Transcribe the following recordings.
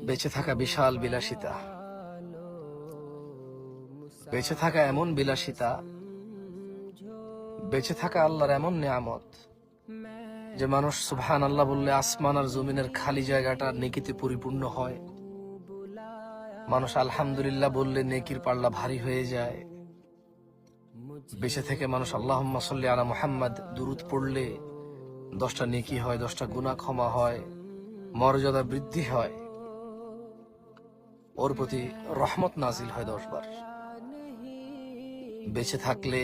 বেঁচে থাকা বিশাল বিলাসিতা, বেঁচে থাকা এমন বিলাসিতা, বেঁচে থাকা আল্লাহর এমন নিয়ামত যে মানুষ সুবহান আল্লাহ বললে আসমান আর জমিনের খালি জায়গাটা নেকিতে পরিপূর্ণ হয়। মানুষ আলহামদুলিল্লাহ বললে নেকির পাল্লা ভারী হয়ে যায়। বেঁচে থেকে মানুষ আল্লাহুম্মা সাল্লি আলা মুহাম্মাদ দুরূদ পড়লে 10টা নেকি হয়, 10টা গুনাহ ক্ষমা হয়, মর্যাদা বৃদ্ধি হয়, ওর প্রতি রহমত নাজিল হয় 10 বার। বেঁচে থাকলে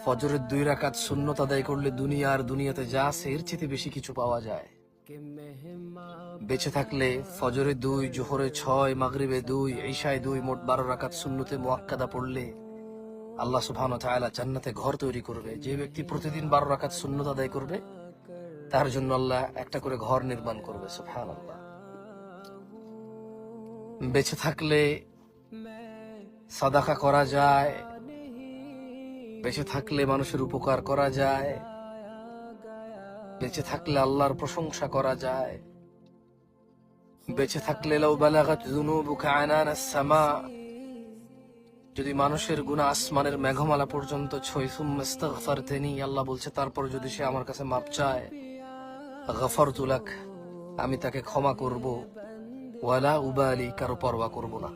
ফজরের 2 রাকাত সুন্নত আদায় করলে দুনিয়া আর দুনিয়াতে যা আছে এর চেয়ে বেশি কিছু পাওয়া যায়। বেঁচে থাকলে ফজরে 2, জোহরে 6, মাগরিবে 2, ইশায় 2, মোট 12 রাকাত সুন্নতে মুআক্কাদা পড়লে আল্লাহ সুবহানাহু ওয়া তাআলা জান্নাতে ঘর তৈরি করবে। যে ব্যক্তি প্রতিদিন 12 রাকাত সুন্নত আদায় করবে তার জন্য আল্লাহ একটা করে ঘর নির্মাণ করবে। সুবহানাল্লাহ। বেঁচে থাকলে সাদাকা করা যায়, বেঁচে থাকলে মানুষের উপকার করা যায়, বেঁচে থাকলে আল্লাহর প্রশংসা করা যায়, বেঁচে থাকলে লাউ বালাগাত যুনুবুকা আনানাস সামা, যদি মানুষের গুনাহ আসমানের মেঘমালা পর্যন্ত ছয়, সুম্মা ইস্তাগফারতানি, আল্লাহ বলছে তারপর যদি সে আমার কাছে মাপ চায়, গফারতু লাক, আমি তাকে ক্ষমা করব, ওয়ালা উবালি, কারো পরোয়া করব না।